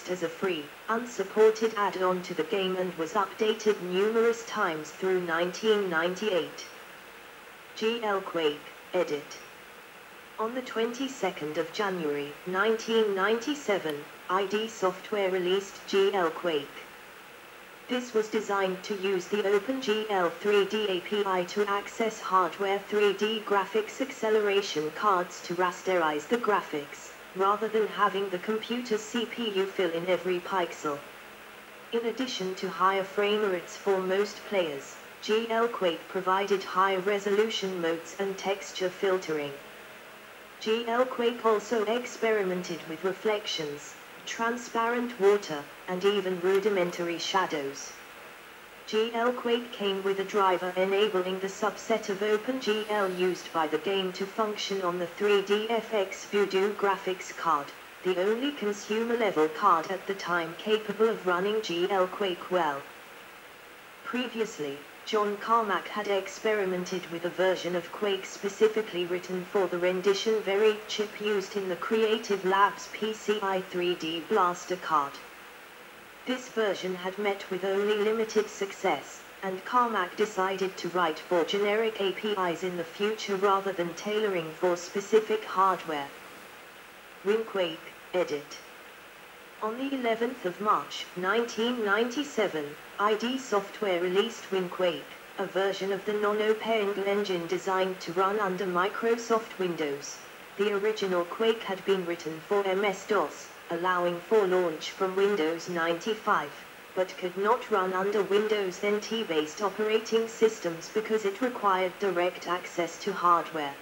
released as a free, unsupported add-on to the game and was updated numerous times through 1998. GL Quake, Edit. On the 22nd of January, 1997, ID Software released GL Quake. This was designed to use the OpenGL 3D API to access hardware 3D graphics acceleration cards to rasterize the graphics, rather than having the computer's CPU fill in every pixel. In addition to higher frame rates for most players, GL Quake provided high resolution modes and texture filtering. GL Quake also experimented with reflections, transparent water, and even rudimentary shadows. GL Quake came with a driver enabling the subset of OpenGL used by the game to function on the 3DFX Voodoo graphics card, the only consumer-level card at the time capable of running GL Quake well. Previously, John Carmack had experimented with a version of Quake specifically written for the rendition variant chip used in the Creative Labs PCI 3D Blaster card. This version had met with only limited success, and Carmack decided to write for generic APIs in the future rather than tailoring for specific hardware. Quake, Edit. On the 11th of March, 1997, ID Software released Quake, a version of the non-open engine designed to run under Microsoft Windows. The original Quake had been written for MS-DOS, allowing for launch from Windows 95, but could not run under Windows NT-based operating systems because it required direct access to hardware.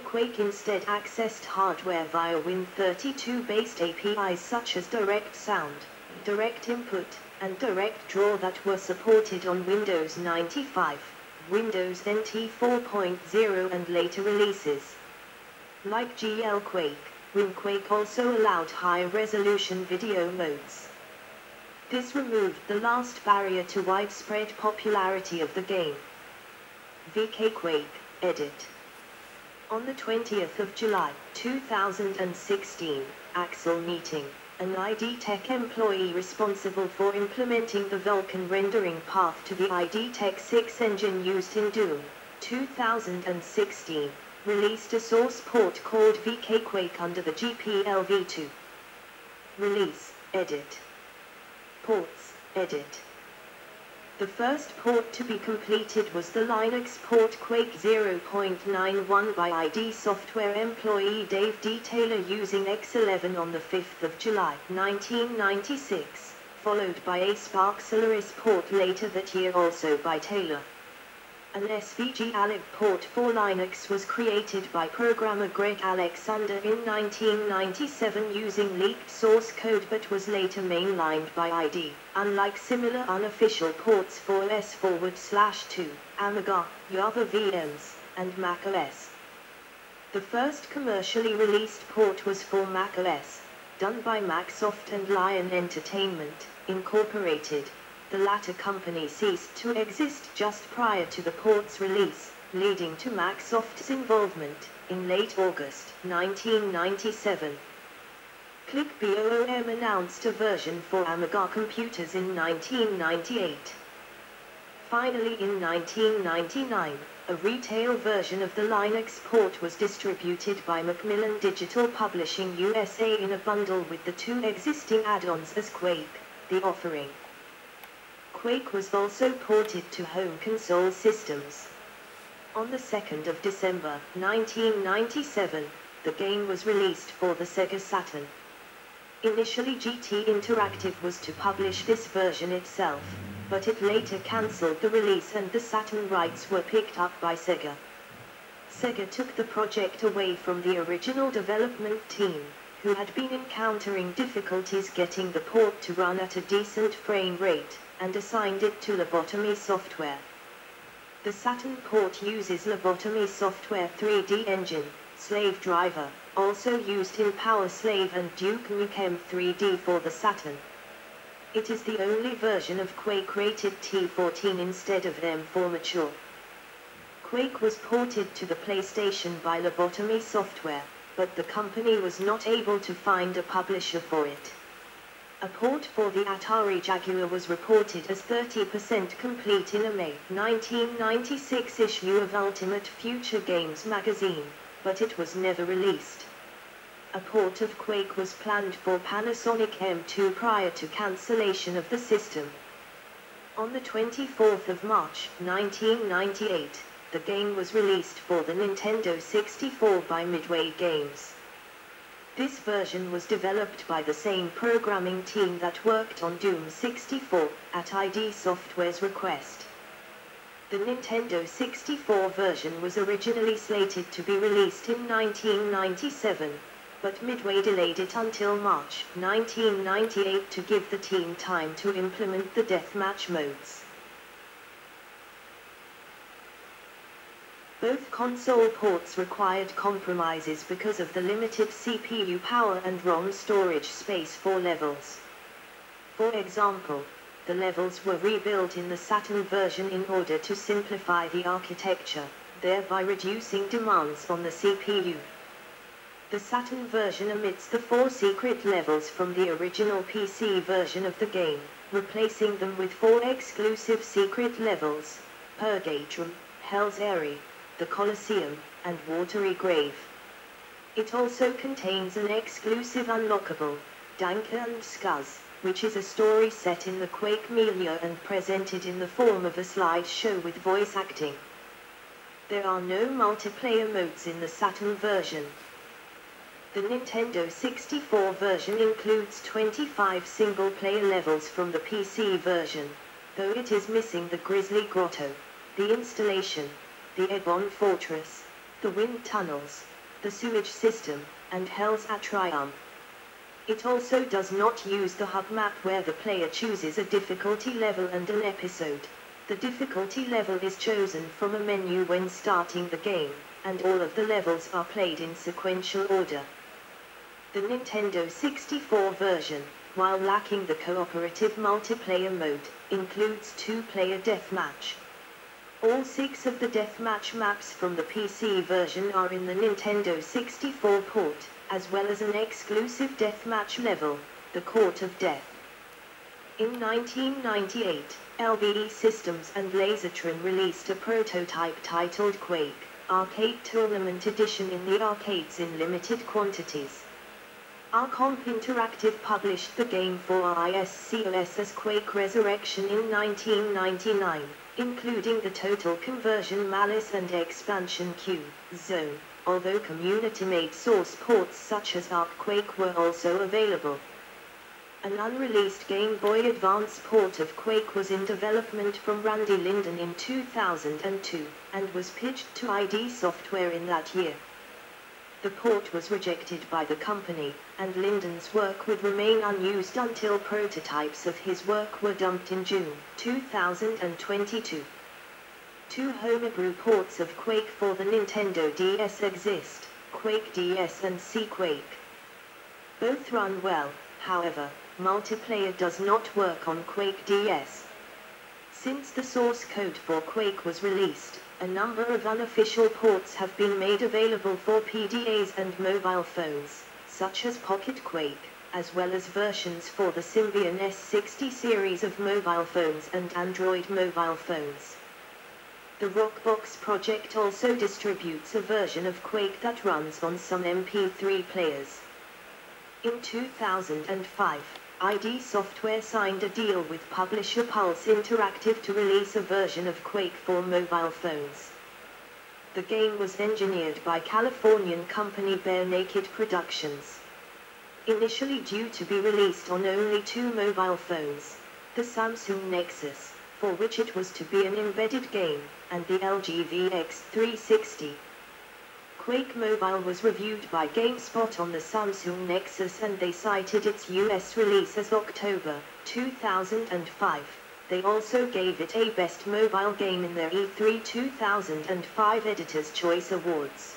Quake instead accessed hardware via Win32-based APIs such as Direct Sound, Direct Input, and Direct Draw that were supported on Windows 95, Windows NT 4.0 and later releases. Like GL Quake, Quake also allowed high-resolution video modes. This removed the last barrier to widespread popularity of the game. VK Quake, Edit. On the 20th of July, 2016, Axel Meeting, an ID Tech employee responsible for implementing the Vulkan rendering path to the ID Tech 6 engine used in Doom, 2016, released a source port called VK Quake under the GPL v2. Release, Edit. Ports, Edit. The first port to be completed was the Linux port Quake 0.91 by ID Software employee Dave D. Taylor using X11 on the 5th of July, 1996, followed by a Spark Solaris port later that year also by Taylor. An SVG Alib port for Linux was created by programmer Greg Alexander in 1997 using leaked source code but was later mainlined by ID, unlike similar unofficial ports for S/2, Amiga, Java VMs, and macOS. The first commercially released port was for macOS, done by Macsoft and Lion Entertainment, Incorporated. The latter company ceased to exist just prior to the port's release, leading to Macsoft's involvement, in late August 1997. ClickBOOM announced a version for Amiga computers in 1998. Finally in 1999, a retail version of the Linux port was distributed by Macmillan Digital Publishing USA in a bundle with the two existing add-ons as Quake, the offering. Quake was also ported to home console systems. On the 2nd of December, 1997, the game was released for the Sega Saturn. Initially GT Interactive was to publish this version itself, but it later cancelled the release and the Saturn rights were picked up by Sega. Sega took the project away from the original development team, who had been encountering difficulties getting the port to run at a decent frame rate, and assigned it to Lobotomy Software. The Saturn port uses Lobotomy Software 3D Engine, Slave Driver, also used in Power Slave and Duke Nukem 3D for the Saturn. It is the only version of Quake rated T14 instead of M for mature. Quake was ported to the PlayStation by Lobotomy Software, but the company was not able to find a publisher for it. A port for the Atari Jaguar was reported as 30% complete in a May 1996 issue of Ultimate Future Games magazine, but it was never released. A port of Quake was planned for Panasonic M2 prior to cancellation of the system. On the 24th of March 1998, the game was released for the Nintendo 64 by Midway Games. This version was developed by the same programming team that worked on Doom 64, at ID Software's request. The Nintendo 64 version was originally slated to be released in 1997, but Midway delayed it until March 1998 to give the team time to implement the deathmatch modes. Both console ports required compromises because of the limited CPU power and ROM storage space for levels. For example, the levels were rebuilt in the Saturn version in order to simplify the architecture, thereby reducing demands on the CPU. The Saturn version omits the 4 secret levels from the original PC version of the game, replacing them with 4 exclusive secret levels: Purgatory, Hell's Airy, the Colosseum, and Watery Grave. It also contains an exclusive unlockable, Danka and Scuzz, which is a story set in the Quake milieu and presented in the form of a slideshow with voice acting. There are no multiplayer modes in the Saturn version. The Nintendo 64 version includes 25 single-player levels from the PC version, though it is missing the Grizzly Grotto, the installation, the Ebon Fortress, the wind tunnels, the sewage system, and Hell's Atrium. It also does not use the hub map where the player chooses a difficulty level and an episode. The difficulty level is chosen from a menu when starting the game, and all of the levels are played in sequential order. The Nintendo 64 version, while lacking the cooperative multiplayer mode, includes 2-player deathmatch. All 6 of the deathmatch maps from the PC version are in the Nintendo 64 port, as well as an exclusive deathmatch level, the Court of Death. In 1998, LBE Systems and Lasertron released a prototype titled Quake, Arcade Tournament Edition in the arcades in limited quantities. Arcomp Interactive published the game for ISCOS as Quake Resurrection in 1999, including the Total Conversion Malice and Expansion Q Zone, although community-made source ports such as Quake were also available. An unreleased Game Boy Advance port of Quake was in development from Randy Linden in 2002, and was pitched to ID Software in that year. The port was rejected by the company, and Linden's work would remain unused until prototypes of his work were dumped in June 2022. 2 homebrew ports of Quake for the Nintendo DS exist, Quake DS and C-Quake. Both run well, however, multiplayer does not work on Quake DS. Since the source code for Quake was released, a number of unofficial ports have been made available for PDAs and mobile phones, such as Pocket Quake, as well as versions for the Symbian S60 series of mobile phones and Android mobile phones. The Rockbox project also distributes a version of Quake that runs on some MP3 players. In 2005, ID Software signed a deal with publisher Pulse Interactive to release a version of Quake for mobile phones. The game was engineered by Californian company Bare Naked Productions. Initially due to be released on only 2 mobile phones, the Samsung Nexus, for which it was to be an embedded game, and the LG VX360. Quake Mobile was reviewed by GameSpot on the Samsung Nexus and they cited its US release as October 2005. They also gave it a Best Mobile Game in their E3 2005 Editor's Choice Awards.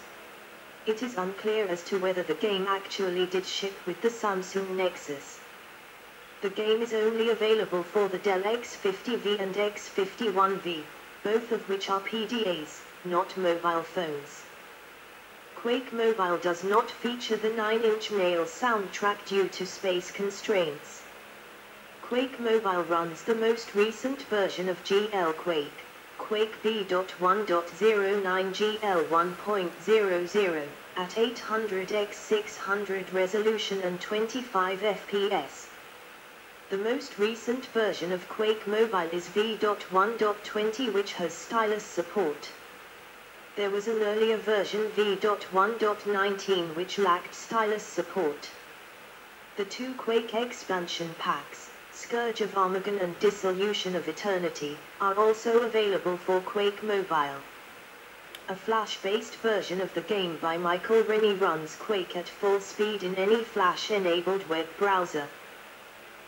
It is unclear as to whether the game actually did ship with the Samsung Nexus. The game is only available for the Dell X50V and X51V, both of which are PDAs, not mobile phones. Quake Mobile does not feature the 9-inch male soundtrack due to space constraints. Quake Mobile runs the most recent version of GL Quake, Quake B.1.09 GL 1.00, at 800x600 resolution and 25 FPS. The most recent version of Quake Mobile is V.1.20, which has stylus support. There was an earlier version V.1.19 which lacked stylus support. The two Quake expansion packs, Scourge of Armageddon and Dissolution of Eternity, are also available for Quake Mobile. A Flash-based version of the game by Michael Rennie runs Quake at full speed in any Flash-enabled web browser.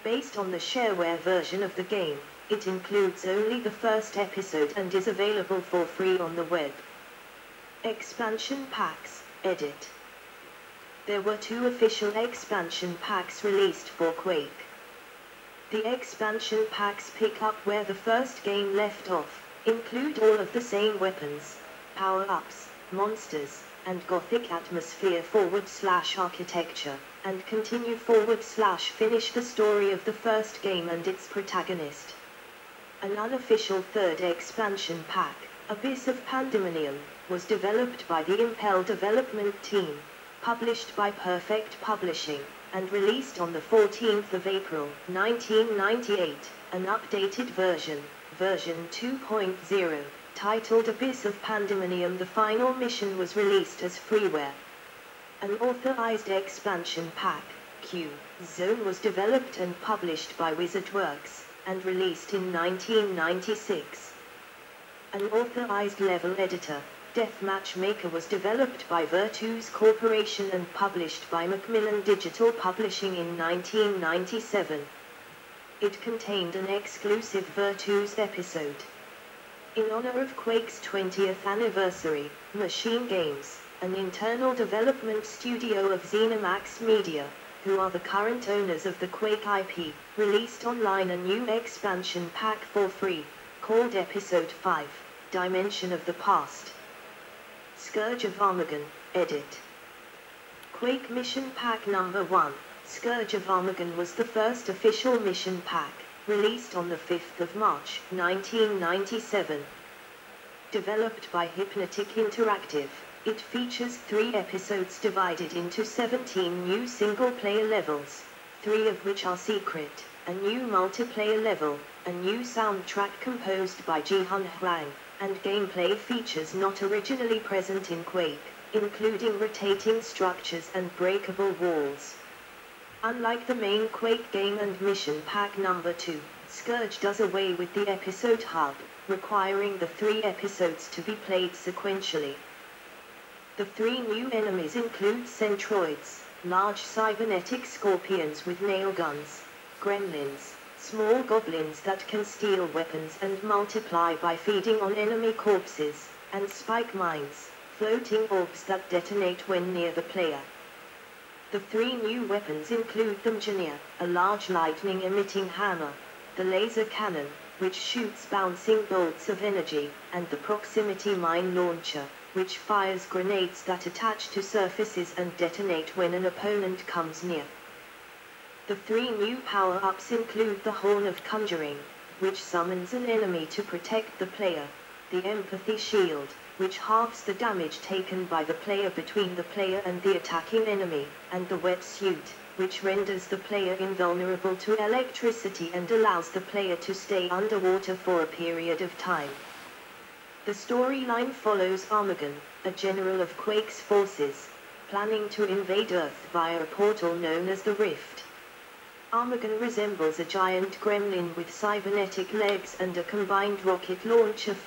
Based on the shareware version of the game, it includes only the first episode and is available for free on the web. Expansion Packs, Edit. There were 2 official expansion packs released for Quake. The expansion packs pick up where the first game left off, include all of the same weapons, power-ups, monsters, and gothic atmosphere / architecture, and continue / finish the story of the first game and its protagonist. An unofficial third expansion pack, Abyss of Pandemonium, was developed by the Impel development team, published by Perfect Publishing, and released on the 14th of April, 1998, an updated version, version 2.0, titled Abyss of Pandemonium. The final mission was released as freeware. An authorized expansion pack, Q Zone, was developed and published by WizardWorks, and released in 1996. An authorized level editor, Deathmatch Maker, was developed by Virtues Corporation and published by Macmillan Digital Publishing in 1997. It contained an exclusive Virtues episode. In honor of Quake's 20th anniversary, Machine Games, an internal development studio of ZeniMax Media, who are the current owners of the Quake IP, released online a new expansion pack for free, called Episode 5, Dimension of the Past. Scourge of Armageddon, Edit. Quake Mission Pack Number 1, Scourge of Armageddon was the first official mission pack, released on the 5th of March, 1997. Developed by Hypnotic Interactive, it features 3 episodes divided into 17 new single-player levels, 3 of which are secret, a new multiplayer level, a new soundtrack composed by Ji-hun Hwang, and gameplay features not originally present in Quake, including rotating structures and breakable walls. Unlike the main Quake game and mission pack number 2, Scourge does away with the episode hub, requiring the 3 episodes to be played sequentially. The 3 new enemies include Centroids, large cybernetic scorpions with nail guns, gremlins, small goblins that can steal weapons and multiply by feeding on enemy corpses, and spike mines, floating orbs that detonate when near the player. The 3 new weapons include the Mjolnir, a large lightning-emitting hammer, the laser cannon, which shoots bouncing bolts of energy, and the proximity mine launcher, which fires grenades that attach to surfaces and detonate when an opponent comes near. The 3 new power-ups include the Horn of Conjuring, which summons an enemy to protect the player, the Empathy Shield, which halves the damage taken by the player between the player and the attacking enemy, and the Wetsuit, which renders the player invulnerable to electricity and allows the player to stay underwater for a period of time. The storyline follows Armageddon, a general of Quake's forces, planning to invade Earth via a portal known as the Rift. Armageddon resembles a giant gremlin with cybernetic legs and a combined rocket launcher /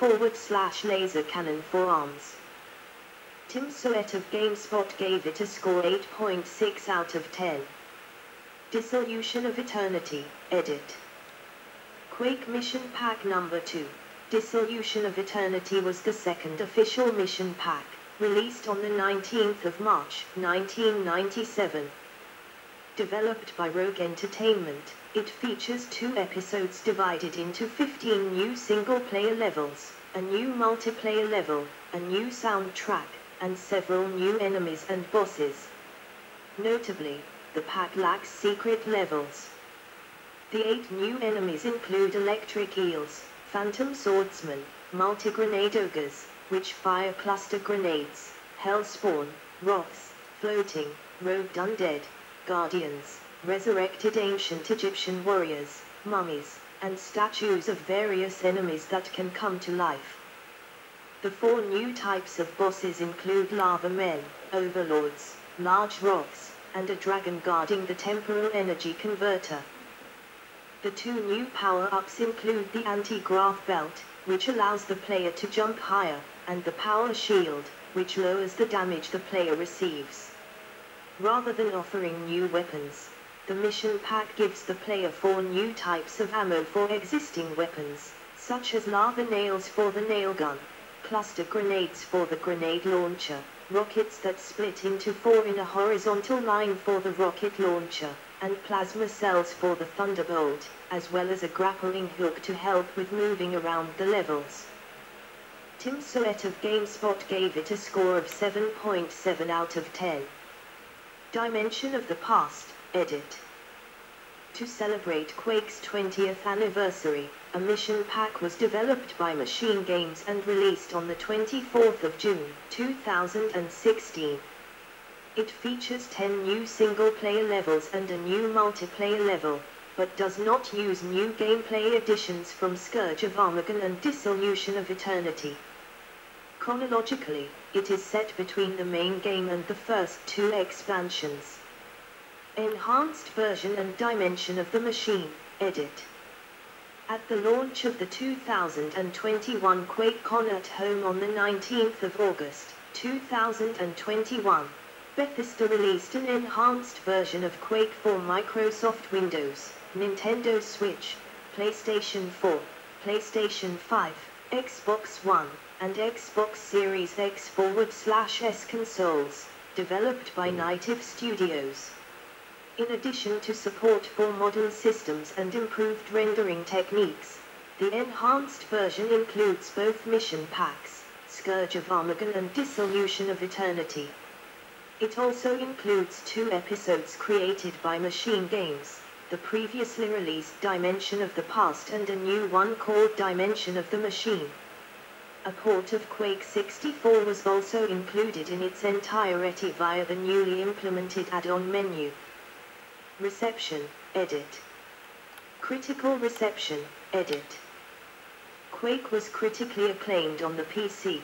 laser cannon for arms. Tim Soet of GameSpot gave it a score 8.6 out of 10. Dissolution of Eternity, Edit. Quake Mission Pack Number 2, Dissolution of Eternity was the second official mission pack, released on the 19th of March, 1997. Developed by Rogue Entertainment, it features 2 episodes divided into 15 new single-player levels, a new multiplayer level, a new soundtrack, and several new enemies and bosses. Notably, the pack lacks secret levels. The 8 new enemies include electric eels, phantom swordsmen, multi-grenade ogres, which fire cluster grenades, hellspawn, wraiths, floating, robed undead, guardians, resurrected ancient Egyptian warriors, mummies, and statues of various enemies that can come to life. The 4 new types of bosses include lava men, overlords, large wraiths, and a dragon guarding the temporal energy converter. The 2 new power-ups include the anti-grav belt, which allows the player to jump higher, and the power shield, which lowers the damage the player receives. Rather than offering new weapons, the mission pack gives the player 4 new types of ammo for existing weapons, such as lava nails for the nail gun, cluster grenades for the grenade launcher, rockets that split into 4 in a horizontal line for the rocket launcher, and plasma cells for the thunderbolt, as well as a grappling hook to help with moving around the levels. Tim Soet of GameSpot gave it a score of 7.7 out of 10. Dimension of the Past, Edit. To celebrate Quake's 20th anniversary, a mission pack was developed by Machine Games and released on the 24th of June, 2016. It features 10 new single-player levels and a new multiplayer level, but does not use new gameplay additions from Scourge of Armageddon and Dissolution of Eternity. Chronologically, it is set between the main game and the first 2 expansions. Enhanced version and Dimension of the Machine, Edit. At the launch of the 2021 QuakeCon at home on the 19th of August, 2021, Bethesda released an enhanced version of Quake for Microsoft Windows, Nintendo Switch, PlayStation 4, PlayStation 5, Xbox One, and Xbox Series X/S consoles, developed by Native Studios. In addition to support for modern systems and improved rendering techniques, the enhanced version includes both mission packs, Scourge of Armageddon and Dissolution of Eternity. It also includes 2 episodes created by Machine Games, the previously released Dimension of the Past and a new one called Dimension of the Machine. A port of Quake 64 was also included in its entirety via the newly implemented add-on menu. Reception, Edit. Critical reception, Edit. Quake was critically acclaimed on the PC.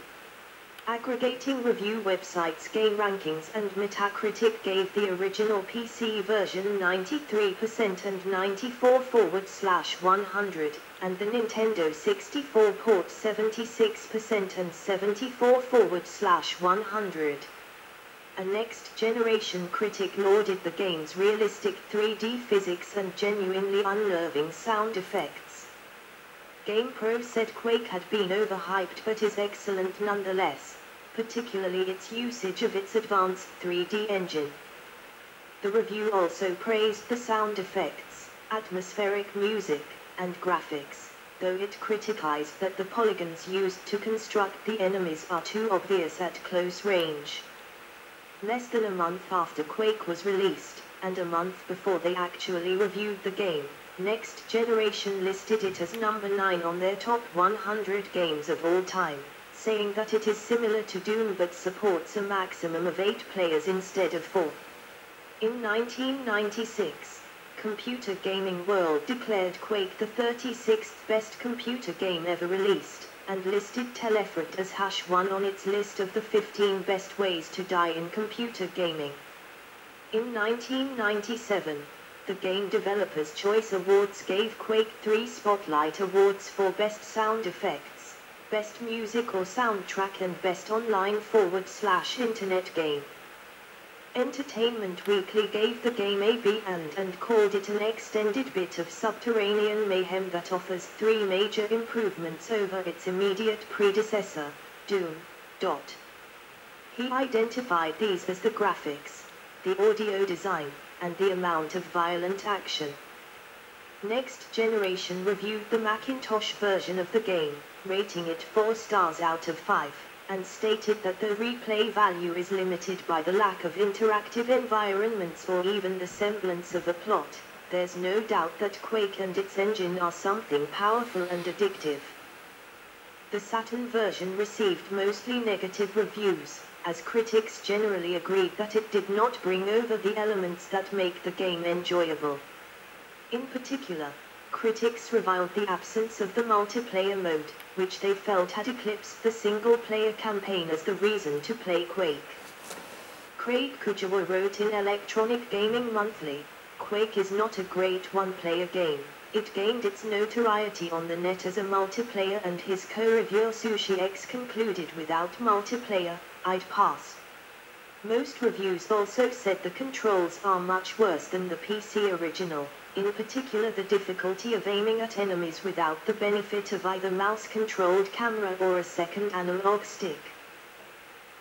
Aggregating review websites GameRankings and Metacritic gave the original PC version 93% and 94/100, and the Nintendo 64 port 76% and 74/100. A next-generation critic lauded the game's realistic 3D physics and genuinely unnerving sound effects. GamePro said Quake had been overhyped but is excellent nonetheless, particularly its usage of its advanced 3D engine. The review also praised the sound effects, atmospheric music, and graphics, though it criticized that the polygons used to construct the enemies are too obvious at close range. Less than a month after Quake was released, and a month before they actually reviewed the game, Next Generation listed it as number 9 on their top 100 games of all time, saying that it is similar to Doom but supports a maximum of 8 players instead of 4. In 1996, Computer Gaming World declared Quake the 36th best computer game ever released, and listed Telefront as #1 on its list of the 15 best ways to die in computer gaming. In 1997, the Game Developers' Choice Awards gave Quake 3 Spotlight Awards for Best Sound Effects, Best Music or Soundtrack and Best Online/Internet Game. Entertainment Weekly gave the game a B and called it an extended bit of subterranean mayhem that offers 3 major improvements over its immediate predecessor, Doom. He identified these as the graphics, the audio design, and the amount of violent action. Next Generation reviewed the Macintosh version of the game, rating it 4 stars out of 5. And stated that the replay value is limited by the lack of interactive environments or even the semblance of a plot. there's no doubt that Quake and its engine are something powerful and addictive. The Saturn version received mostly negative reviews, as critics generally agreed that it did not bring over the elements that make the game enjoyable. In particular, critics reviled the absence of the multiplayer mode, which they felt had eclipsed the single-player campaign as the reason to play Quake. Craig Kujawa wrote in Electronic Gaming Monthly, "Quake is not a great one-player game. It gained its notoriety on the net as a multiplayer, and his co-reviewer Sushi X concluded, without multiplayer, I'd pass." Most reviews also said the controls are much worse than the PC original, in particular the difficulty of aiming at enemies without the benefit of either mouse-controlled camera or a second analog stick.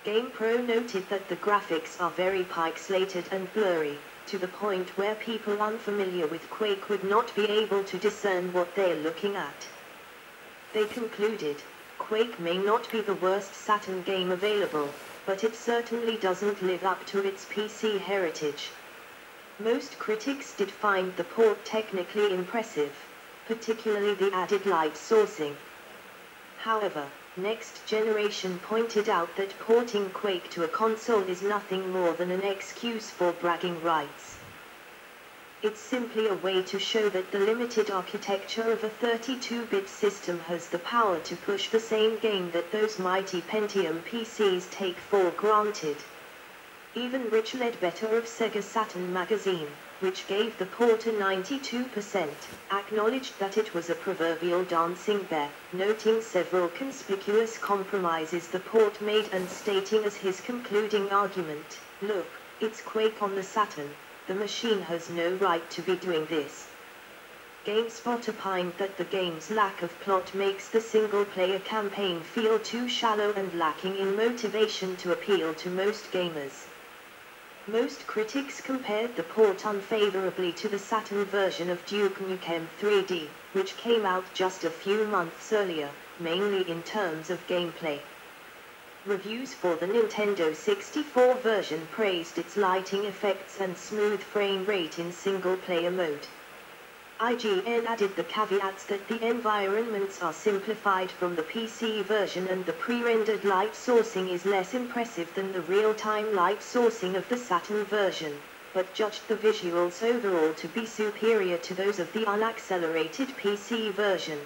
GamePro noted that the graphics are very pixelated and blurry, to the point where people unfamiliar with Quake would not be able to discern what they're looking at. They concluded, Quake may not be the worst Saturn game available, but it certainly doesn't live up to its PC heritage. Most critics did find the port technically impressive, particularly the added light sourcing. However, Next Generation pointed out that porting Quake to a console is nothing more than an excuse for bragging rights. It's simply a way to show that the limited architecture of a 32-bit system has the power to push the same game that those mighty Pentium PCs take for granted. Even Rich Ledbetter of Sega Saturn magazine, which gave the port a 92%, acknowledged that it was a proverbial dancing bear, noting several conspicuous compromises the port made and stating as his concluding argument, "Look, it's Quake on the Saturn. The machine has no right to be doing this." GameSpot opined that the game's lack of plot makes the single-player campaign feel too shallow and lacking in motivation to appeal to most gamers. Most critics compared the port unfavorably to the Saturn version of Duke Nukem 3D, which came out just a few months earlier, mainly in terms of gameplay. Reviews for the Nintendo 64 version praised its lighting effects and smooth frame rate in single-player mode. IGN added the caveats that the environments are simplified from the PC version and the pre-rendered light sourcing is less impressive than the real-time light sourcing of the Saturn version, but judged the visuals overall to be superior to those of the unaccelerated PC version.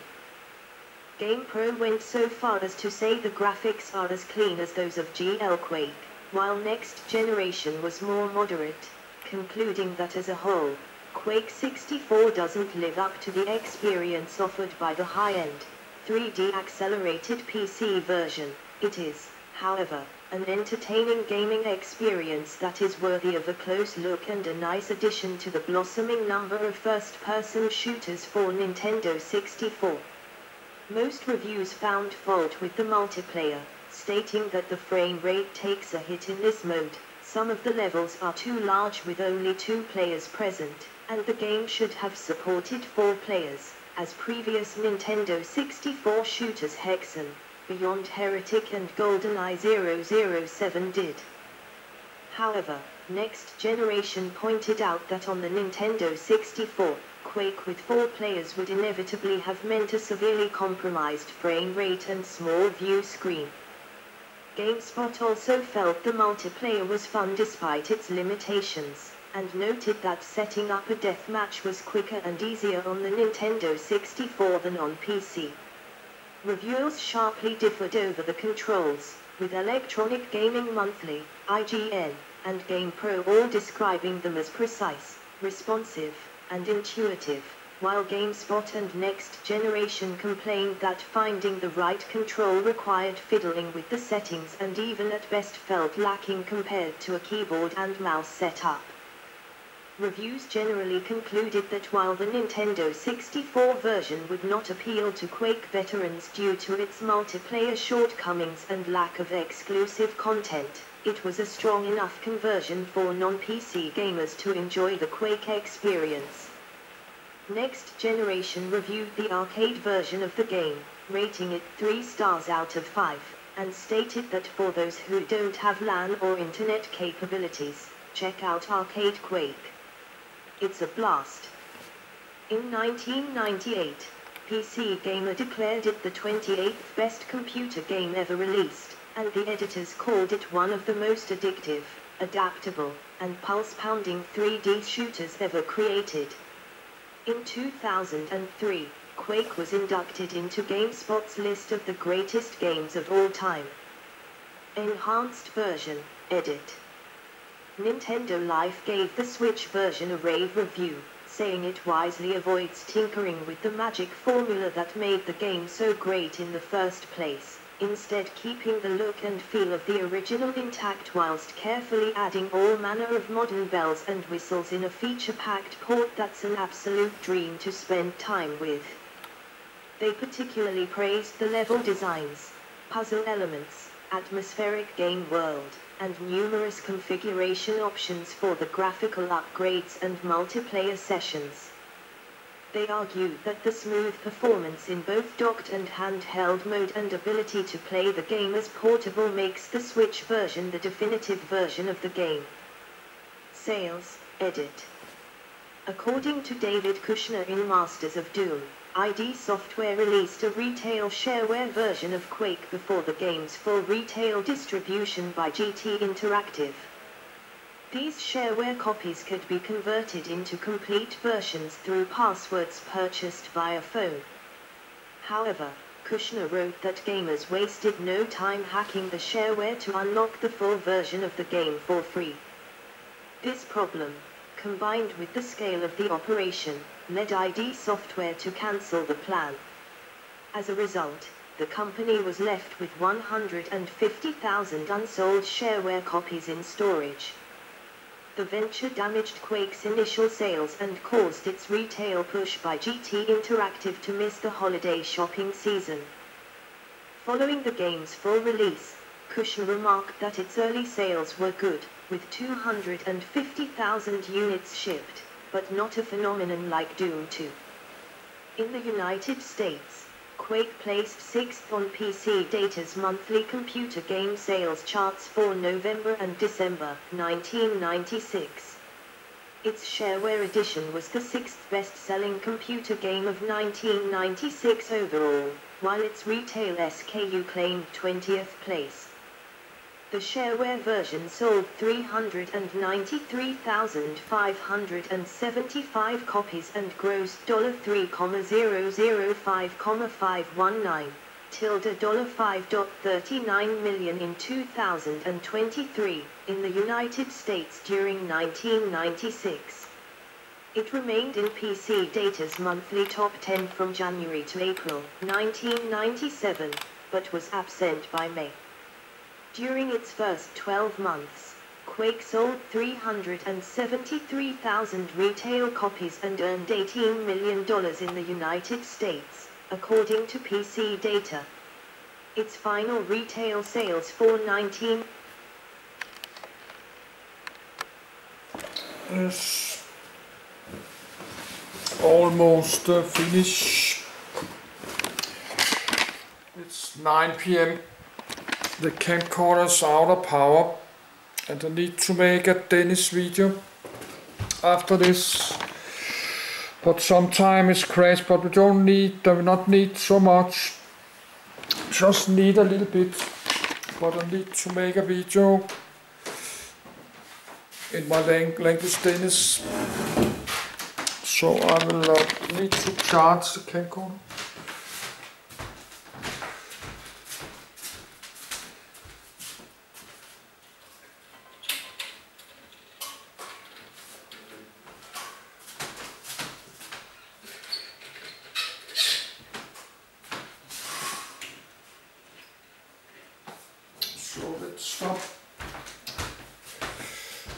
GamePro went so far as to say the graphics are as clean as those of GL Quake, while Next Generation was more moderate, concluding that as a whole, Quake 64 doesn't live up to the experience offered by the high-end, 3D accelerated PC version. It is, however, an entertaining gaming experience that is worthy of a close look and a nice addition to the blossoming number of first-person shooters for Nintendo 64. Most reviews found fault with the multiplayer, stating that the frame rate takes a hit in this mode, some of the levels are too large with only 2 players present, and the game should have supported 4 players, as previous Nintendo 64 shooters Hexen, Beyond Heretic and GoldenEye 007 did. However, Next Generation pointed out that on the Nintendo 64, Quake with 4 players would inevitably have meant a severely compromised frame rate and small view screen. GameSpot also felt the multiplayer was fun despite its limitations, and noted that setting up a deathmatch was quicker and easier on the Nintendo 64 than on PC. Reviewers sharply differed over the controls, with Electronic Gaming Monthly, IGN, and GamePro all describing them as precise, responsive, and intuitive, while GameSpot and Next Generation complained that finding the right control required fiddling with the settings and even at best felt lacking compared to a keyboard and mouse setup. Reviews generally concluded that while the Nintendo 64 version would not appeal to Quake veterans due to its multiplayer shortcomings and lack of exclusive content, it was a strong enough conversion for non-PC gamers to enjoy the Quake experience. Next Generation reviewed the arcade version of the game, rating it 3 stars out of 5, and stated that for those who don't have LAN or internet capabilities, check out Arcade Quake. It's a blast. In 1998, PC Gamer declared it the 28th best computer game ever released, and the editors called it one of the most addictive, adaptable, and pulse-pounding 3D shooters ever created. In 2003, Quake was inducted into GameSpot's list of the greatest games of all time. Enhanced version, edit. Nintendo Life gave the Switch version a rave review, saying it wisely avoids tinkering with the magic formula that made the game so great in the first place, instead keeping the look and feel of the original intact whilst carefully adding all manner of modern bells and whistles in a feature-packed port that's an absolute dream to spend time with. They particularly praised the level designs, puzzle elements, atmospheric game world, and numerous configuration options for the graphical upgrades and multiplayer sessions. They argued that the smooth performance in both docked and handheld mode and ability to play the game as portable makes the Switch version the definitive version of the game. Sales, edit. According to David Kushner in Masters of Doom, ID Software released a retail shareware version of Quake before the game's full retail distribution by GT Interactive. These shareware copies could be converted into complete versions through passwords purchased via phone. However, Kushner wrote that gamers wasted no time hacking the shareware to unlock the full version of the game for free. This problem, combined with the scale of the operation, led ID Software to cancel the plan. As a result, the company was left with 150,000 unsold shareware copies in storage. The venture damaged Quake's initial sales and caused its retail push by GT Interactive to miss the holiday shopping season. Following the game's full release, Kushner remarked that its early sales were good, with 250,000 units shipped, but not a phenomenon like Doom 2. In the United States, Quake placed 6th on PC Data's monthly computer game sales charts for November and December 1996. Its shareware edition was the 6th best-selling computer game of 1996 overall, while its retail SKU claimed 20th place. The shareware version sold 393,575 copies and grossed $3,005,519, $5.39 million in 2023, in the United States during 1996. It remained in PC Data's monthly top 10 from January to April 1997, but was absent by May. During its first 12 months, Quake sold 373,000 retail copies and earned $18 million in the United States, according to PC Data. Its final retail sales for 19... Yes. Almost finished. It's 9 p.m. The camcorder's out of power, and I need to make a Dennis video after this. But sometime it's crashed, but we do not need so much. Just need a little bit. But I need to make a video in my language Dennis. So I will need to charge the camcorder.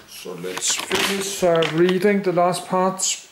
So let's finish reading the last parts.